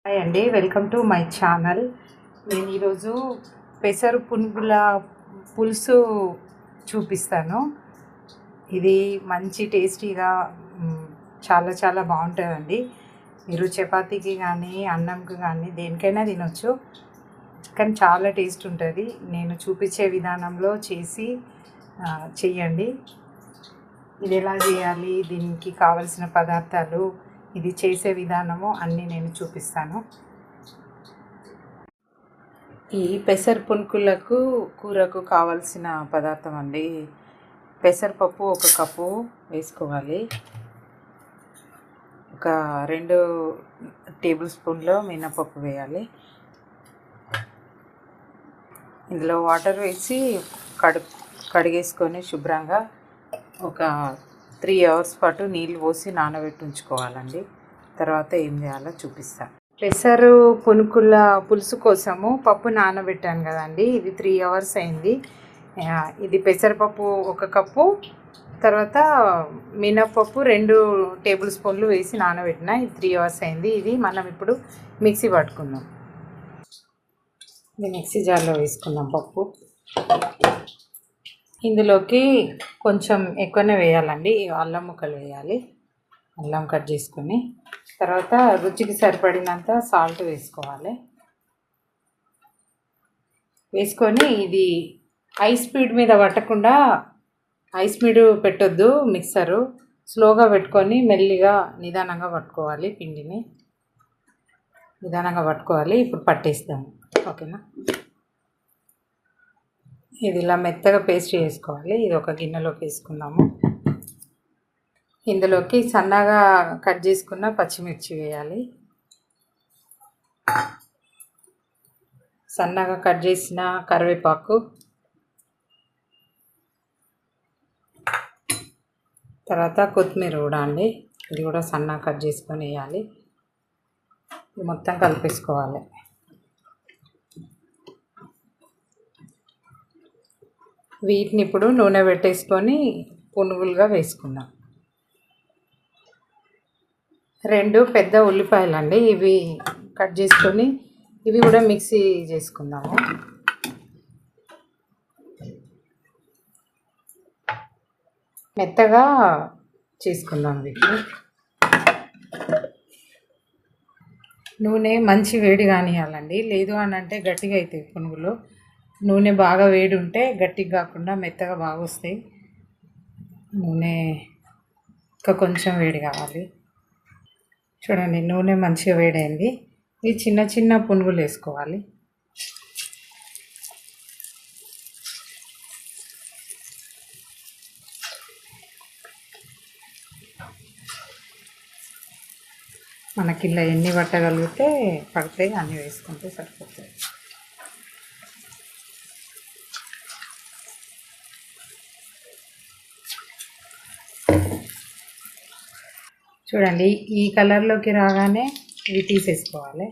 Hi అండి, welcome to my channel. నేను ఈరోజు పెసరు పునుగుల పులుసు చూపిస్తాను. ఇది మంచి టేస్టీగా చాలా చాలా బాగుంటుందండి. మీరు చపాతీకి కానీ అన్నంకి కానీ దేనికైనా తినొచ్చు, కానీ చాలా టేస్ట్ ఉంటుంది. నేను చూపించే విధానంలో చేసి చెయ్యండి. ఇది ఎలా చేయాలి, దీనికి కావలసిన పదార్థాలు, ఇది చేసే విధానము అన్నీ నేను చూపిస్తాను. ఈ పెసర పునుకులకు కూరకు కావాల్సిన పదార్థం అండి, పెసరపప్పు 1 కప్పు వేసుకోవాలి, ఒక 2 టేబుల్ స్పూన్లు మినపప్పు వేయాలి. ఇందులో వాటర్ వేసి కడిగేసుకొని శుభ్రంగా ఒక 3 అవర్స్ పాటు నీళ్ళు పోసి నానబెట్టి ఉంచుకోవాలండి. తర్వాత ఏం చేయాలో చూపిస్తాను. పెసరు పునుకుల పులుసు కోసము పప్పు నానబెట్టాను కదండి, ఇది 3 అవర్స్ అయింది. ఇది పెసరపప్పు 1 కప్పు, తర్వాత మినప్పప్పు 2 టేబుల్ స్పూన్లు వేసి నానబెట్టిన. ఇది 3 అవర్స్ అయింది. ఇది మనం ఇప్పుడు మిక్సీ పట్టుకుందాం. ఇది మిక్సీ జార్లో వేసుకుందాం పప్పు. ఇందులోకి కొంచెం ఎక్కువనే వేయాలండి, అల్లం ముక్కలు వేయాలి. అల్లం కట్ చేసుకొని తర్వాత రుచికి సరిపడినంత సాల్ట్ వేసుకోవాలి. వేసుకొని ఇది హై స్పీడ్ మీద పట్టకుండా, హై స్పీడ్ పెట్టొద్దు, మిక్సరు స్లోగా పెట్టుకొని మెల్లిగా నిదానంగా పట్టుకోవాలి. పిండిని నిదానంగా పట్టుకోవాలి. ఇప్పుడు పట్టేస్తాము, ఓకేనా. ఇది ఇలా మెత్తగా పేస్ట్ చేసుకోవాలి. ఇది ఒక గిన్నెలోకి వేసుకుందాము. ఇందులోకి సన్నగా కట్ చేసుకున్న పచ్చిమిర్చి వేయాలి, సన్నగా కట్ చేసిన కరివేపాకు, తర్వాత కొత్తిమీర కూడా అండి, ఇది కూడా సన్నగా కట్ చేసుకొని వేయాలి. ఇది మొత్తం కలిపేసుకోవాలి. వీటిని ఇప్పుడు నూనె పెట్టేసుకొని పునుగులుగా వేసుకుందాం. 2 పెద్ద ఉల్లిపాయలు అండి, ఇవి కట్ చేసుకొని ఇవి కూడా మిక్సీ చేసుకుందాము. మెత్తగా చేసుకుందాం వీటిని. నూనె మంచి వేడి కానివ్వాలండి, లేదు అని అంటే గట్టిగా అవుతాయి పునుగులు. నూనె బాగా వేడి ఉంటే గట్టిగా కాకుండా మెత్తగా బాగా వస్తాయి. నూనె ఇంకా కొంచెం వేడి కావాలి. చూడండి, నూనె మంచిగా వేడైంది. ఇవి చిన్న చిన్న పునుగులు వేసుకోవాలి. మనకి ఇలా ఎన్ని పట్టగలిగితే పడితే అన్నీ వేసుకుంటే సరిపోతుంది. చూడండి, ఈ కలర్లోకి రాగానే ఇవి తీసేసుకోవాలి.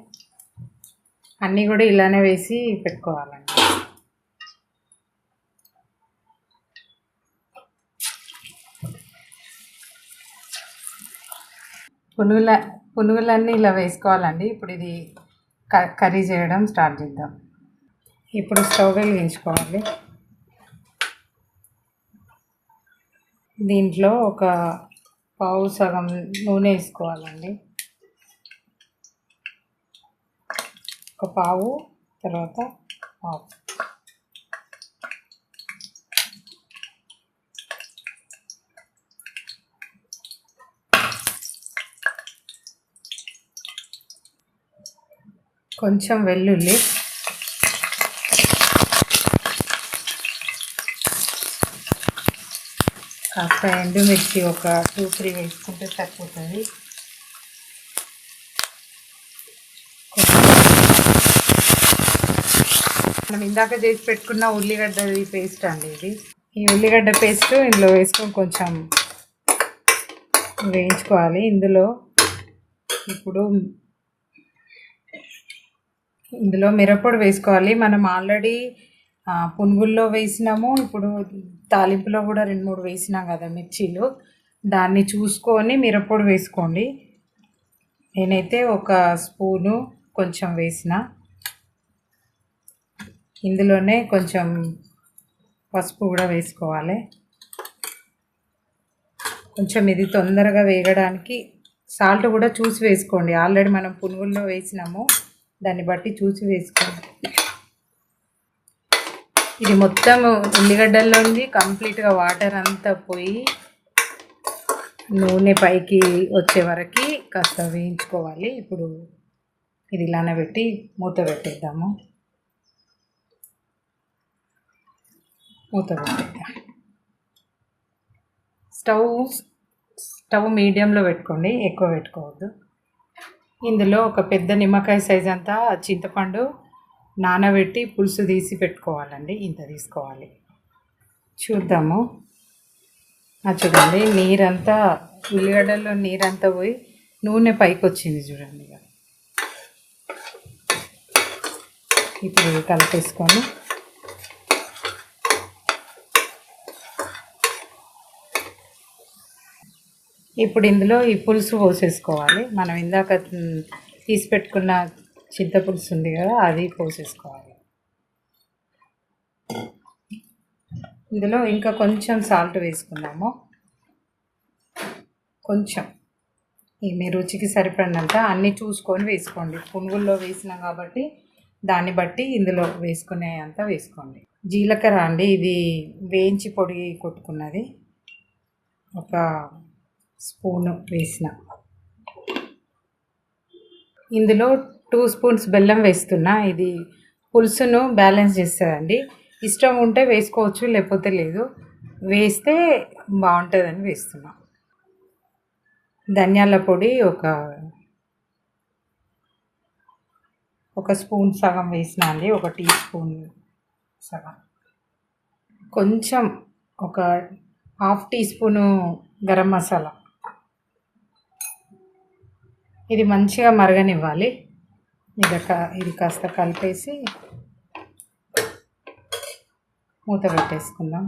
అన్నీ కూడా ఇలానే వేసి పెట్టుకోవాలండి. పునుగులన్నీ ఇలా వేసుకోవాలండి. ఇప్పుడు ఇది కర్రీ చేయడం స్టార్ట్ చేద్దాం. ఇప్పుడు స్టవ్ వెలిగించుకోవాలి. దీంట్లో ఒక పావు సగం నూనె వేసుకోవాలండి, ఒక పావు, తర్వాత పావు. కొంచెం వెల్లుల్లి, కాస్త ఎండుమిర్చి ఒక 2-3 వేసుకుంటే సరిపోతుంది. మనం ఇందాక చేసి పెట్టుకున్న ఉల్లిగడ్డది పేస్ట్ అండి ఇది. ఈ ఉల్లిగడ్డ పేస్ట్ ఇందులో వేసుకొని కొంచెం వేయించుకోవాలి. ఇందులో మిరప్పొడి వేసుకోవాలి. మనం ఆల్రెడీ పునుగుల్లో వేసినాము, ఇప్పుడు తాలింపులో కూడా 2-3 వేసినాం కదా మిర్చీలు, దాన్ని చూసుకొని మిరప్పొడి వేసుకోండి. నేనైతే 1 స్పూను కొంచెం వేసిన, ఇందులోనే కొంచెం పసుపు కూడా వేసుకోవాలి. కొంచెం ఇది తొందరగా వేగడానికి సాల్ట్ కూడా చూసి వేసుకోండి. ఆల్రెడీ మనం పునుగుల్లో వేసినాము, దాన్ని బట్టి చూసి వేసుకోండి. ఇది మొత్తం ఉల్లిగడ్డల్లోంచి కంప్లీట్గా వాటర్ అంతా పోయి నూనె పైకి వచ్చే వరకు కాస్త వేయించుకోవాలి. ఇప్పుడు ఇది ఇలానే పెట్టి మూత పెట్టేద్దాము. మూత పెట్టేద్దాం. స్టవ్ మీడియంలో పెట్టుకోండి, ఎక్కువ పెట్టుకోవద్దు. ఇందులో ఒక పెద్ద నిమ్మకాయ సైజ్ అంతా చింతపండు నానబెట్టి పులుసు తీసి పెట్టుకోవాలండి. ఇంత తీసుకోవాలి. చూద్దాము. చూడండి, నీరంతా ఉల్లిగడ్డల్లో నీరంతా పోయి నూనె పైకి వచ్చింది చూడండి. ఇప్పుడు కలిపేసుకొని ఇప్పుడు ఇందులో ఈ పులుసు పోసేసుకోవాలి. మనం ఇందాక తీసి పెట్టుకున్న చింతపులుసు ఉంది కదా, అది పోసేసుకోవాలి. ఇందులో ఇంకా కొంచెం సాల్ట్ వేసుకున్నాము. కొంచెం మీ రుచికి సరిపడినంత అన్నీ చూసుకొని వేసుకోండి. పునుగుల్లో వేసినాం కాబట్టి దాన్ని బట్టి ఇందులో వేసుకునే అంత వేసుకోండి. జీలకర్ర అండి, ఇది వేయించి పొడి కొట్టుకున్నది, ఒక స్పూను వేసిన. ఇందులో 2 స్పూన్స్ బెల్లం వేస్తున్నా. ఇది పులుసును బ్యాలెన్స్ చేస్తుందండి. ఇష్టం ఉంటే వేసుకోవచ్చు, లేకపోతే లేదు. వేస్తే బాగుంటుందని వేస్తున్నా. ధనియాల పొడి ఒక స్పూన్ సగం వేసిన అండి, ఒక టీ స్పూన్ సగం. కొంచెం ఒక half teaspoon garam masala. ఇది మంచిగా మరగనివ్వాలి. ఇది కాస్త కలిపేసి మూత పెట్టేసుకుందాం.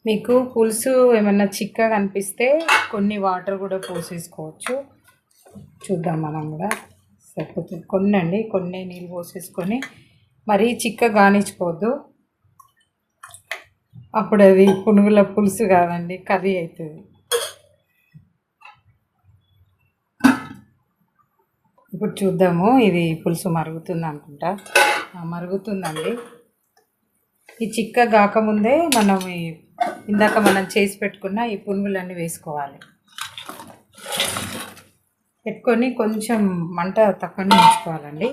మీకు పులుసు ఏమన్నా చిక్కగా అనిపిస్తే కొన్ని వాటర్ కూడా పోసేసుకోవచ్చు. చూద్దాం మనం కూడా. సరిపోతుంది కొన్ని నీళ్ళు పోసేసుకొని మరీ చిక్కగా కానిచ్చుకోవద్దు. అప్పుడు అది పునుగుల పులుసు కాదండి, కర్రీ అవుతుంది. ఇప్పుడు చూద్దాము. ఇది పులుసు మరుగుతుంది అనుకుంటా. మరుగుతుందండి. ఈ చిక్క కాకముందే మనం ఇందాక మనం చేసి పెట్టుకున్న ఈ పునుగులన్నీ వేసుకోవాలి. పెట్టుకొని కొంచెం మంట తక్కువనే ఉంచుకోవాలండి.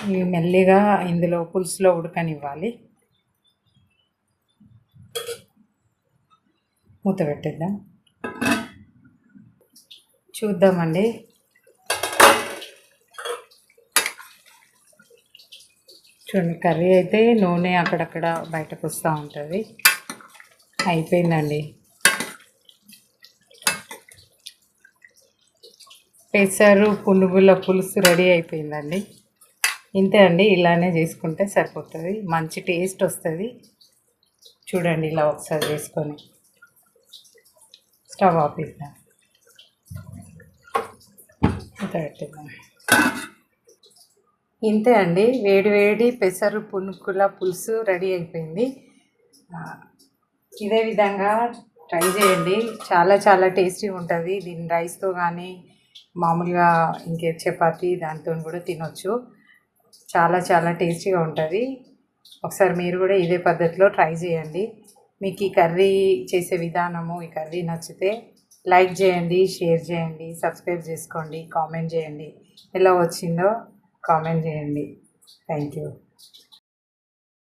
ఇవి మెల్లిగా ఇందులో పులుసులో ఉడకనివ్వాలి. మూత పెట్టేద్దాం. చూద్దామండి. చూడండి, కర్రీ అయితే నూనె అక్కడక్కడ బయటకు వస్తూ ఉంటుంది. అయిపోయిందండి. పెసరు పునుగుల పులుసు రెడీ అయిపోయిందండి. ఇంతే అండి, ఇలానే చేసుకుంటే సరిపోతుంది. మంచి టేస్ట్ వస్తుంది. చూడండి, ఇలా ఒకసారి చేసుకొని స్టవ్ ఆపేద్దాం. పెట్టేద్దాం. ఇంతే అండి, వేడి వేడి పెసరు పునుగుల పులుసు రెడీ అయిపోయింది. ఇదే విధంగా ట్రై చేయండి. చాలా చాలా టేస్టీగా ఉంటుంది. దీన్ని రైస్తో కానీ మామూలుగా ఇంకే చపాతీ దాంతో కూడా తినొచ్చు. చాలా చాలా టేస్టీగా ఉంటుంది. ఒకసారి మీరు కూడా ఇదే పద్ధతిలో ట్రై చేయండి. మీకు ఈ కర్రీ చేసే విధానము, ఈ కర్రీ నచ్చితే లైక్ చేయండి, షేర్ చేయండి, సబ్స్క్రైబ్ చేసుకోండి, కామెంట్ చేయండి. ఎలా వచ్చిందో కామెంట్ చేయండి. Thank you.